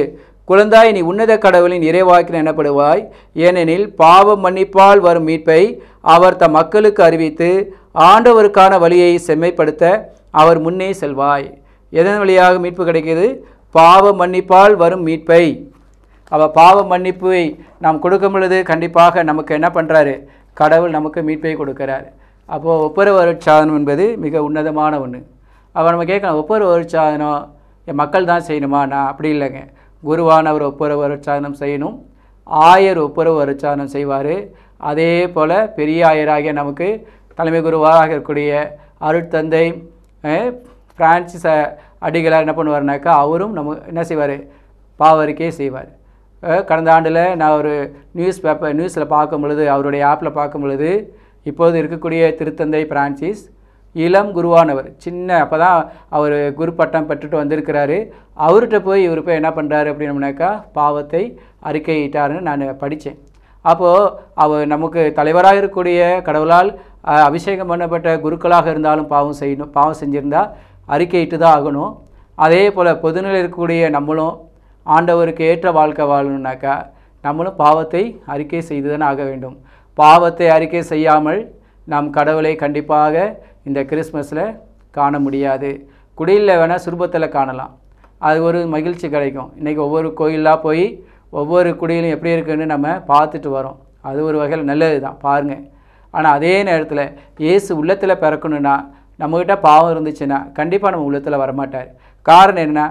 குழந்தாய் நீ உன்னத கடவுளின் இறைவாக்கினர் எனப்படுவாய், ஏனெனில் பாவம் மன்னிப்பால் வரும் மீட்பை அவர் தம் மக்களுக்கு அறிவித்து ஆண்டவருக்கான வழியை செம்மைப்படுத்த அவர் முன்னே செல்வாய். எதன் வழியாக மீட்பு கிடைக்கிது? பாவ மன்னிப்பால் வரும் மீட்பை. அவள் பாவ மன்னிப்பை நாம் கொடுக்கும் பொழுது கண்டிப்பாக நமக்கு என்ன பண்ணுறாரு? கடவுள் நமக்கு மீட்பை கொடுக்கிறார். அப்போது ஒப்புரவு அருட்சாதனம் என்பது மிக உன்னதமான ஒன்று. அவள் நம்ம கேட்கலாம், ஒப்புரவு அருட்சாதனம் என் மக்கள் தான் செய்யணுமா? நான் அப்படி இல்லைங்க. குருவானவர் ஒப்புரவு அருட்சாதனம் செய்யணும், ஆயர் ஒப்புரவு அருட்சாதனம் செய்வார். அதே போல் பெரிய ஆயராகிய நமக்கு தலைமை குருவாக இருக்கக்கூடிய அருட்தந்தை பிரான்சிஸ் அடிகளார் என்ன பண்ணுவார்னாக்கா, அவரும் நம்ம என்ன செய்வார்? பாவரிக்கை செய்வார். கடந்த ஆண்டில் நான் ஒரு நியூஸில் பார்க்கும் பொழுது, அவருடைய ஆப்பில் பார்க்கும் பொழுது, இப்போது இருக்கக்கூடிய திருத்தந்தை பிரான்சிஸ் இளம் குருவானவர், அப்போ தான் அவர் குரு பட்டம் பெற்றுட்டு வந்திருக்கிறாரு. அவர்கிட்ட போய் இவர் போய் என்ன பண்ணுறாரு அப்படின்னம்னாக்கா, பாவத்தை அறிக்கையிட்டாருன்னு நான் படித்தேன். அப்போது அவர் நமக்கு தலைவராக இருக்கக்கூடிய கடவுளால் அபிஷேகம் பண்ணப்பட்ட குருக்களாக இருந்தாலும் பாவம் செஞ்சுருந்தால் அறிக்கையிட்டு தான் ஆகணும். அதே போல் பொதுநிலை இருக்கக்கூடிய நம்மளும் ஆண்டவருக்கு ஏற்ற வாழ்க்கை வாழணுன்னாக்கா நம்மளும் பாவத்தை அறிக்கை செய்து தானே ஆக வேண்டும். பாவத்தை அறிக்கை செய்யாமல் நாம் கடவுளை கண்டிப்பாக இந்த கிறிஸ்மஸில் காண முடியாது. குடியில் வேணால் சுரூபத்தில் காணலாம், அது ஒரு மகிழ்ச்சி கிடைக்கும். இன்றைக்கி ஒவ்வொரு கோயிலாக போய் ஒவ்வொரு குடியிலும் எப்படி இருக்குன்னு நம்ம பார்த்துட்டு வரோம். அது ஒரு வகையில் நல்லது தான், பாருங்கள். ஆனால் அதே நேரத்தில் இயேசு உள்ளத்தில் பிறக்கணுன்னா, நம்மக்கிட்ட பாவம் இருந்துச்சுன்னா கண்டிப்பாக நம்ம உள்ளத்தில் வரமாட்டார். காரணம் என்ன?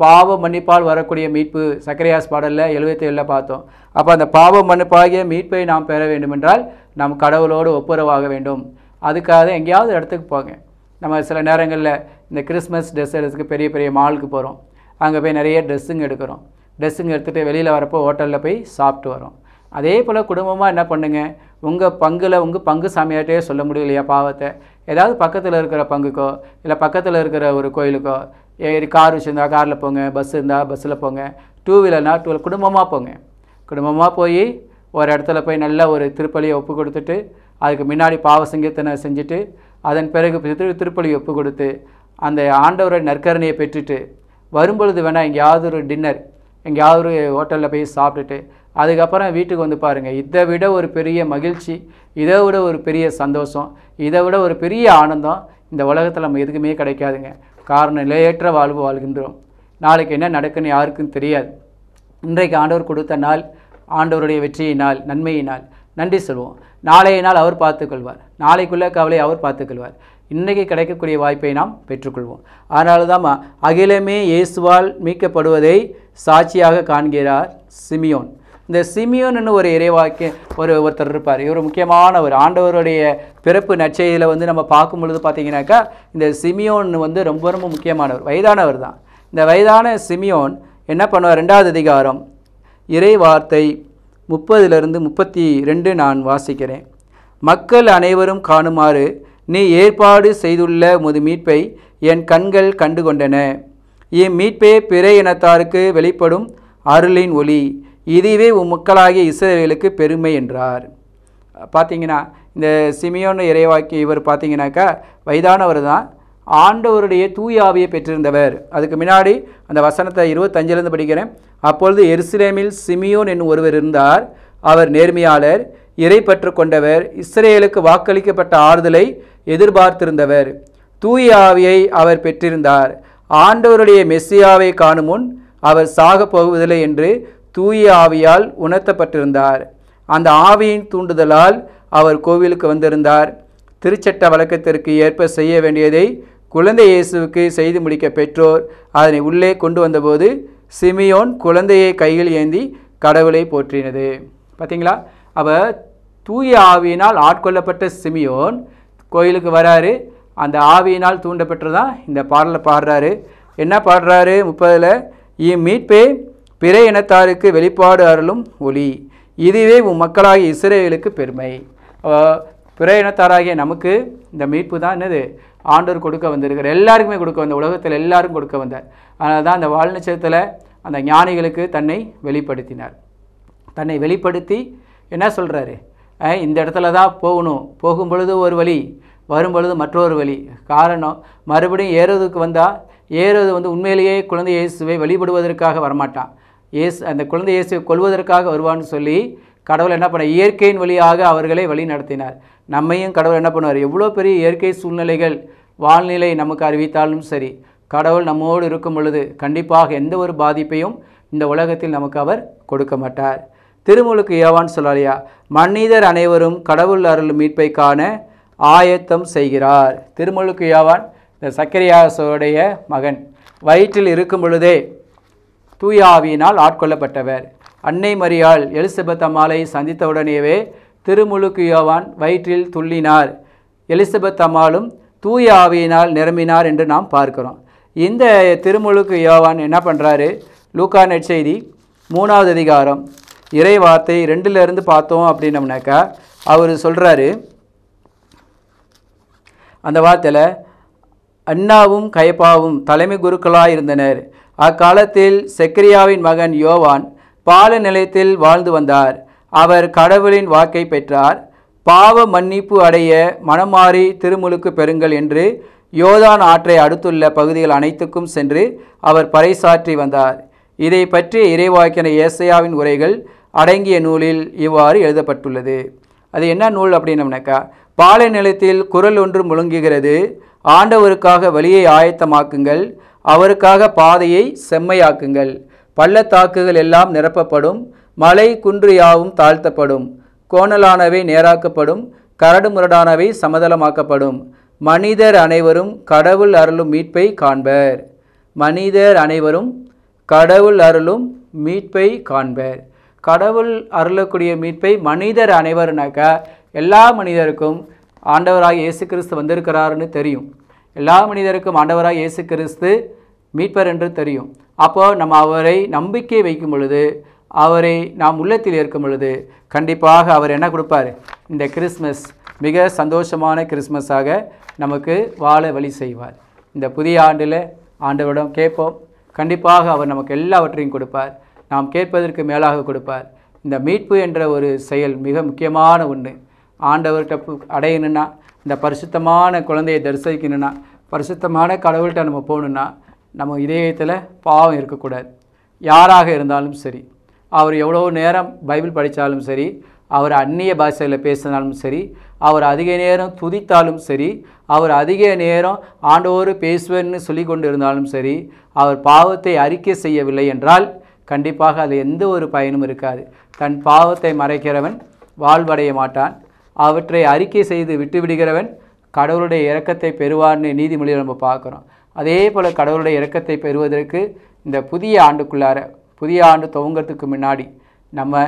பாவ மன்னிப்பால் வரக்கூடிய மீட்பு சக்கரியாஸ் பாடலில் 77 பார்த்தோம். அப்போ அந்த பாவ மன்னிப்பாகிய மீட்பை நாம் பெற வேண்டுமென்றால் நாம் கடவுளோடு ஒப்புரவாக வேண்டும். அதுக்காக எங்கேயாவது இடத்துக்கு போங்க. நம்ம சில நேரங்களில் இந்த கிறிஸ்மஸ் ட்ரெஸ் எடுத்துக்கு பெரிய பெரிய மாலுக்கு போகிறோம். அங்கே போய் நிறைய ட்ரெஸ்ஸுங்க எடுக்கிறோம். ட்ரெஸ்ஸுங்க எடுத்துகிட்டு வெளியில் வரப்போ ஹோட்டலில் போய் சாப்பிட்டு வரோம். அதே போல் குடும்பமாக என்ன பண்ணுங்க, உங்கள் பங்கு சாமியார்ட்டே சொல்ல முடியலையா பாவத்தை? ஏதாவது பக்கத்தில் இருக்கிற பங்குக்கோ இல்லை பக்கத்தில் இருக்கிற ஒரு கோயிலுக்கோ, கார் வச்சுருந்தா காரில் போங்க, பஸ் இருந்தால் பஸ்ஸில் போங்க, 2 வீலர்னா 2 வீலர் குடும்பமாக போங்க. குடும்பமாக போய் ஒரு இடத்துல போய் நல்ல ஒரு திருப்பலியை ஒப்பு கொடுத்துட்டு, அதுக்கு முன்னாடி பாவ சங்கீர்த்தனை செஞ்சுட்டு, அதன் பிறகு திருப்பலியை ஒப்பு கொடுத்து அந்த ஆண்டவரோட நற்கரணையை பெற்றுட்டு வரும்பொழுது வேணால் எங்கேயாவது ஒரு டின்னர், எங்கேயாவது ஒரு ஹோட்டலில் போய் சாப்பிட்டுட்டு அதுக்கப்புறம் வீட்டுக்கு வந்து பாருங்கள். இதை விட ஒரு பெரிய மகிழ்ச்சி, இதை விட ஒரு பெரிய சந்தோஷம், இதை விட ஒரு பெரிய ஆனந்தம் இந்த உலகத்தில் நம்ம எதுக்குமே கிடைக்காதுங்க. காரணம், நிலையற்ற வாழ்வு வாழ்கின்றோம். நாளைக்கு என்ன நடக்குன்னு யாருக்கும் தெரியாது. இன்றைக்கு ஆண்டவர் கொடுத்த நாள், ஆண்டவருடைய வெற்றியினால், நன்மையினால் நன்றி சொல்வோம். நாளைய நாள் அவர் பார்த்துக்கொள்வார். நாளைக்குள்ள கவலை அவர் பார்த்துக்கொள்வார். இன்றைக்கு கிடைக்கக்கூடிய வாய்ப்பை நாம் பெற்றுக்கொள்வோம். அதனால தான் அகிலமே இயேசுவால் மீட்கப்படுவதை சாட்சியாக காண்கிறார் சிமியோன். இந்த சிமியோன்னு ஒரு இறைவாக்கிய ஒருத்தர் இருப்பார். இவர் முக்கியமான ஒரு ஆண்டவருடைய பிறப்பு நற்செய்தியில் வந்து நம்ம பார்க்கும் பொழுது பார்த்தீங்கன்னாக்கா, இந்த சிமியோன் வந்து ரொம்ப ரொம்ப முக்கியமானவர், வயதானவர் தான். இந்த வயதான சிமியோன் என்ன பண்ணுவார்? 2வது அதிகாரம் இறை வார்த்தை 30லிருந்து 32 நான் வாசிக்கிறேன். மக்கள் அனைவரும் காணுமாறு நீ ஏற்பாடு செய்துள்ள உமது மீட்பை என் கண்கள் கண்டு கொண்டன. இம்மீட்பே பிற இனத்தாருக்கு வெளிப்படும் அருளின் ஒளி, இதுவே உன் மக்களாகிய இஸ்ரவேலுக்கு பெருமை என்றார். பார்த்தீங்கன்னா இந்த சிமியோன் இறைவாக்கி இவர் பார்த்தீங்கன்னாக்கா வயதானவர் தான், ஆண்டவருடைய தூய ஆவியை பெற்றிருந்தவர். அதுக்கு முன்னாடி அந்த வசனத்தை 25லேருந்து படிக்கிறேன். அப்பொழுது எருசலேமில் சிமியோன் என்னும் ஒருவர் இருந்தார். அவர் நேர்மையாளர், இறை பற்று கொண்டவர், இஸ்ரேலுக்கு வாக்களிக்கப்பட்ட ஆறுதலை எதிர்பார்த்திருந்தவர். தூய ஆவியை அவர் பெற்றிருந்தார். ஆண்டவருடைய மெஸ்ஸியாவை காணும் முன் அவர் சாக போவதில்லை என்று தூய ஆவியால் உணர்த்தப்பட்டிருந்தார். அந்த ஆவியின் தூண்டுதலால் அவர் கோவிலுக்கு வந்திருந்தார். திருச்சட்ட வழக்கத்திற்கு ஏற்ப செய்ய வேண்டியதை குழந்தை இயேசுவுக்கு செய்து முடிக்க பெற்றோர் அதனை உள்ளே கொண்டு வந்தபோது சிமியோன் குழந்தையை கையில் ஏந்தி கடவுளை போற்றினது. பார்த்தீங்களா? அப்போ தூய ஆவியினால் ஆட்கொள்ளப்பட்ட சிமியோன் கோயிலுக்கு வராரு. அந்த ஆவியினால் தூண்டப்பட்டுதான் இந்த பாடலை பாடுறாரு. என்ன பாடுறாரு? 30 இம்மீட்பே பிற இனத்தாருக்கு வெளிப்பாடு அருளும் ஒளி, இதுவே உன் மக்களாகிய இஸ்ரவேலுக்கு பெருமை. பிற இனத்தாராகிய நமக்கு இந்த மீட்பு தான் என்னது ஆண்டவர் கொடுக்க வந்திருக்கிறார். எல்லாருக்குமே கொடுக்க வந்த, உலகத்தில் எல்லாரும் கொடுக்க வந்தார். அதனால தான் அந்த வால்நட்சத்திரத்தில் அந்த ஞானிகளுக்கு தன்னை வெளிப்படுத்தினார். தன்னை வெளிப்படுத்தி என்ன சொல்கிறாரு? இந்த இடத்துல தான் போகணும், போகும் பொழுது ஒரு வழி, வரும் பொழுது மற்றொரு வழி. காரணம், மறுபடியும் ஏரோதுக்கு வந்தால் ஏரோது உண்மையிலேயே குழந்தை இயேசுவை வழிபடுவதற்காக வரமாட்டான். அந்த குழந்தை இயேசுவை கொல்வதற்காக வருவான்னு சொல்லி கடவுள் என்ன பண்ண, இயற்கையின் வழியாக அவர்களை வழி நடத்தினார். நம்மையும் கடவுள் என்ன பண்ணுவார்? எவ்வளோ பெரிய இயற்கை சூழ்நிலைகள் வாழ்நிலை நமக்கு அறிவித்தாலும் சரி, கடவுள் நம்மோடு இருக்கும் பொழுது கண்டிப்பாக எந்த ஒரு பாதிப்பையும் இந்த உலகத்தில் நமக்கு அவர் கொடுக்க மாட்டார். திருமுழுக்கு யோவான் சொல்லாலியா, மனிதர் அனைவரும் கடவுள் அருள் மீட்பை காண ஆயத்தம் செய்கிறார். திருமுழுக்கு யோவான் இந்த சக்கரியாசோடைய மகன், வயிற்றில் இருக்கும் பொழுதே தூய ஆவியினால் ஆட்கொள்ளப்பட்டவர். அன்னை மரியாள் எலிசபெத் அம்மாளை சந்தித்தவுடனேவே திருமுழுக்கு யோவான் வயிற்றில் துள்ளினார். எலிசபெத் அம்மாளும் தூய ஆவியினால் நிரம்பினார் என்று நாம் பார்க்கிறோம். இந்த திருமுழுக்கு யோவான் என்ன பண்ணுறாரு? லூக்கா நற்செய்தி 3வது அதிகாரம் இறை வார்த்தை 2லிருந்து பார்த்தோம் அப்படின்னம்னாக்கா அவர் சொல்கிறாரு, அந்த வார்த்தையில் அன்னாவும் கயப்பாவும் தலைமை குருக்களாக இருந்தனர். அக்காலத்தில் செக்கரியாவின் மகன் யோவான் பால நிலையத்தில் வாழ்ந்து வந்தார். அவர் கடவுளின் வாக்கை பெற்றார். பாவ மன்னிப்பு அடைய மனமாறி திருமுழுக்கு பெறுங்கள் என்று யோர்தான் ஆற்றை அடுத்துள்ள பகுதிகள் அனைத்துக்கும் சென்று அவர் பறைசாற்றி வந்தார். இதை பற்றி இறைவாக்கின ஏசாயாவின் உரைகள் அடங்கிய நூலில் இவ்வாறு எழுதப்பட்டுள்ளது. அது என்ன நூல் அப்படின்னம்னாக்கா, பாலை நிலத்தில் குரல் ஒன்று முழங்குகிறது, ஆண்டவருக்காக வழியை ஆயத்தமாக்குங்கள், அவருக்காக பாதையை செம்மையாக்குங்கள். பள்ளத்தாக்குகள் எல்லாம் நிரப்பப்படும், மலை குன்று யாவும் தாழ்த்தப்படும், கோணலானவை நேராக்கப்படும், கரடு முரடானவை சமதளமாக்கப்படும். மனிதர் அனைவரும் கடவுள் அருளும் மீட்பை காண்பர். மனிதர் அனைவரும் கடவுள் அருளும் மீட்பை காண்பர். கடவுள் அருளக்கூடிய மீட்பை மனிதர் அனைவருனாக்கா எல்லா மனிதருக்கும் ஆண்டவராக இயேசு கிறிஸ்து வந்திருக்கிறாருன்னு தெரியும். எல்லா மனிதருக்கும் ஆண்டவராக இயேசு கிறிஸ்து மீட்பர் என்று தெரியும். அப்போது நம்ம அவரை நம்பிக்கை வைக்கும் பொழுது, அவரை நாம் உள்ளத்தில் இருக்கும் பொழுது கண்டிப்பாக அவர் என்ன கொடுப்பார்? இந்த கிறிஸ்மஸ் மிக சந்தோஷமான கிறிஸ்மஸாக நமக்கு வாழ வழி செய்வார். இந்த புதிய ஆண்டில் ஆண்டவரிடம் கேட்போம், கண்டிப்பாக அவர் நமக்கு எல்லாவற்றையும் கொடுப்பார். நாம் கேட்பதற்கு மேலாக கொடுப்பார். இந்த மீட்பு என்ற ஒரு செயல் மிக முக்கியமான ஒன்று. ஆண்டவர்கிட்ட அடையணுன்னா, இந்த பரிசுத்தமான குழந்தையை தரிசிக்கணுன்னா, பரிசுத்தமான கடவுள்கிட்ட நம்ம போகணுன்னா, நம்ம இதயத்தில் பாவம் இருக்கக்கூடாது. யாராக இருந்தாலும் சரி, அவர் எவ்வளோ நேரம் பைபிள் படித்தாலும் சரி, அவர் அந்நிய பாஷையில் பேசினாலும் சரி, அவர் அதிக நேரம் துதித்தாலும் சரி, அவர் அதிக நேரம் ஆண்டோரு பேசுவேன்னு சொல்லி கொண்டு இருந்தாலும் சரி, அவர் பாவத்தை அறிக்கை செய்யவில்லை என்றால் கண்டிப்பாக அது எந்த ஒரு பயனும் இருக்காது. தன் பாவத்தை மறைக்கிறவன் வாழ்வடைய மாட்டான். அவற்றை அறிக்கை செய்து விட்டுவிடுகிறவன் கடவுளுடைய இரக்கத்தை பெறுவார்னு நீதிமொழியில் நம்ம பார்க்குறோம். அதே போல் கடவுளுடைய இரக்கத்தை பெறுவதற்கு இந்த புதிய ஆண்டுக்குள்ளார, புதிய ஆண்டு துவங்கிறதுக்கு முன்னாடி நம்ம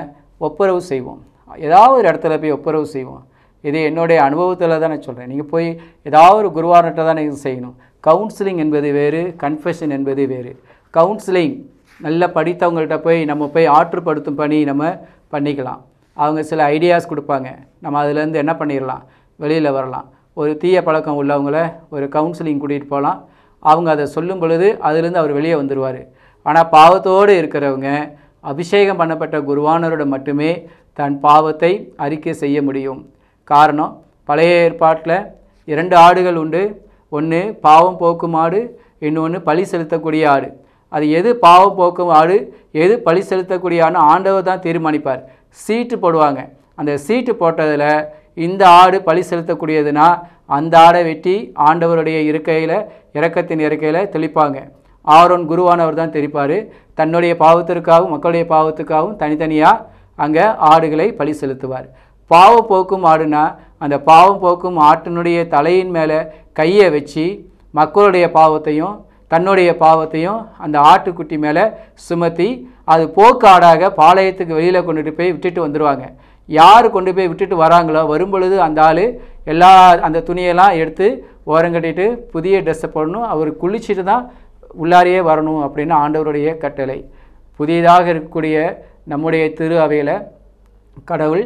ஒப்புரவு செய்வோம். ஏதாவது ஒரு இடத்துல போய் ஒப்புரவு செய்வோம். இது என்னுடைய அனுபவத்தில் தான் நான் சொல்கிறேன். நீங்கள் போய் ஏதாவது ஒரு குருவார்கிட்ட தான் நீங்கள் செய்யணும். கவுன்சிலிங் என்பது வேறு, கன்ஃபெஷன் என்பது வேறு. கவுன்சிலிங் நல்லா படித்தவங்கள்ட்ட போய் நம்ம போய் ஆற்றுப்படுத்தும் பணி நம்ம பண்ணிக்கலாம். அவங்க சில ஐடியாஸ் கொடுப்பாங்க, நம்ம அதுலேருந்து என்ன பண்ணிடலாம், வெளியில் வரலாம். ஒரு தீய பழக்கம் உள்ளவங்கள ஒரு கவுன்சிலிங் கூட்டிகிட்டு போகலாம். அவங்க அதை சொல்லும் பொழுது அதுலேருந்து அவர் வெளியே வந்துடுவார். ஆனால் பாவத்தோடு இருக்கிறவங்க அபிஷேகம் பண்ணப்பட்ட குருவானரோட மட்டுமே தன் பாவத்தை அறிக்கை செய்ய முடியும். காரணம், பழைய ஏற்பாட்டில் 2 ஆடுகள் உண்டு. ஒன்று பாவம் போக்கும் ஆடு, இன்னொன்று பழி செலுத்தக்கூடிய ஆடு. அது எது பாவம் போக்கும் ஆடு, எது பழி செலுத்தக்கூடிய ஆடு ஆண்டவர் தான் தீர்மானிப்பார். சீட்டு போடுவாங்க. அந்த சீட்டு போட்டதில் இந்த ஆடு பழி செலுத்தக்கூடியதுன்னா அந்த ஆடை வெட்டி ஆண்டவருடைய இருக்கையில் இரக்கத்தின் இறக்கையில் தெளிப்பாங்க. ஆரோன் குருவானவர் தான் தெளிப்பார். தன்னுடைய பாவத்திற்காகவும் மக்களுடைய பாவத்துக்காகவும் தனித்தனியாக அங்கே ஆடுகளை பலி செலுத்துவார். பாவம் போக்கும் ஆடுனா அந்த பாவம் போக்கும் ஆட்டினுடைய தலையின் மேலே கையை வச்சு மக்களுடைய பாவத்தையும் தன்னுடைய பாவத்தையும் அந்த ஆட்டுக்குட்டி மேலே சுமத்தி அது போக்கு ஆடாக பாளையத்துக்கு வெளியில் கொண்டுட்டு போய் விட்டுட்டு வந்துடுவாங்க. யார் கொண்டு போய் விட்டுட்டு வராங்களோ வரும்பொழுது அந்த ஆள் எல்லா அந்த துணியெல்லாம் எடுத்து ஓரங்கட்டிட்டு புதிய ட்ரெஸ்ஸை போடணும். அவர் குளிச்சுட்டு தான் உள்ளாரையே வரணும் அப்படின்னு ஆண்டவருடைய கட்டளை. புதியதாக இருக்கக்கூடிய நம்முடைய திரு அவையில் கடவுள்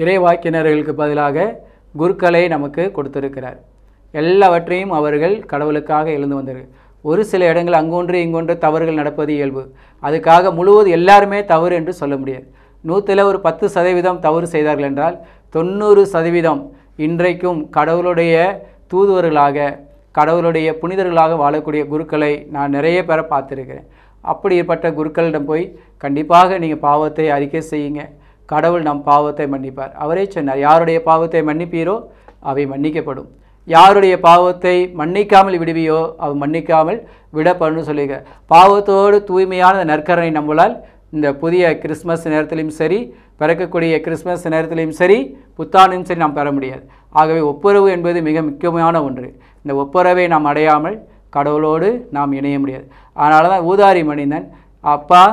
இறைவாக்கினர்களுக்கு பதிலாக குருக்களை நமக்கு கொடுத்திருக்கிறார். எல்லாவற்றையும் அவர்கள் கடவுளுக்காக எழுந்து வந்தார்கள். ஒரு சில இடங்கள் அங்கொன்று இங்கொன்று தவறுகள் நடப்பது இயல்பு. அதுக்காக முழுவதும் எல்லாருமே தவறு என்று சொல்ல முடியாது. 100ல் ஒரு 10% தவறு செய்தார்கள் என்றால் 90% இன்றைக்கும் கடவுளுடைய தூதுவர்களாக கடவுளுடைய புனிதர்களாக வாழக்கூடிய குருக்களை நான் நிறைய பேரை பார்த்துருக்கிறேன். அப்படிப்பட்ட குருக்களிடம் போய் கண்டிப்பாக நீங்கள் பாவத்தை அறிக்கை செய்யுங்க, கடவுள் நம் பாவத்தை மன்னிப்பார். அவரே சொன்னார், யாருடைய பாவத்தை மன்னிப்பீரோ அவை மன்னிக்கப்படும், யாருடைய பாவத்தை மன்னிக்காமல் விடுவியோ அவ மன்னிக்காமல் விடப்படணும்னு சொல்லியிருக்க. பாவத்தோடு தூய்மையான நற்கரணை நம்மளால் இந்த புதிய கிறிஸ்மஸ் நேரத்திலையும் சரி, பிறக்கக்கூடிய கிறிஸ்மஸ் நேரத்திலையும் சரி, புத்தாண்டும் சரி நாம் பெற முடியாது. ஆகவே ஒப்புரவு என்பது மிக முக்கியமான ஒன்று. இந்த ஒப்புரவை நாம் அடையாமல் கடவுளோடு நாம் இணைய முடியாது. அதனால தான் ஊதாரி மனிதன், அப்பா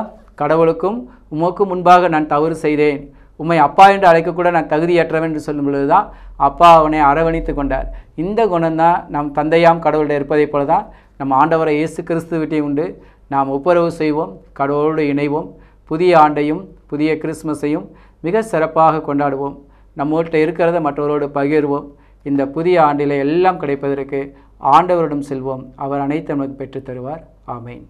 கடவுளுக்கும் உமக்கும் முன்பாக நான் தவறு செய்தேன், உம்மை அப்பா என்று அழைக்கக்கூட நான் தகுதியற்றவன் என்று சொல்லும் பொழுது தான் அப்பா அவனை அரவணைத்து கொண்டார். இந்த குணம்தான் நம் தந்தையாம் கடவுளிடம் இருப்பதைப் போல தான் நம்ம ஆண்டவரை இயேசு கிறிஸ்துவிட்டையும் உண்டு. நாம் ஒப்புரவு செய்வோம், கடவுளோடு இணைவோம், புதிய ஆண்டையும் புதிய கிறிஸ்மஸையும் மிக சிறப்பாக கொண்டாடுவோம். நம்மள்கிட்ட இருக்கிறத மற்றவரோடு பகிர்வோம். இந்த புதிய ஆண்டில் எல்லாம் கிடைப்பதற்கு ஆண்டவரிடம் செல்வோம். அவர் அனைத்து நமக்கு பெற்றுத் தருவார். ஆமேன்.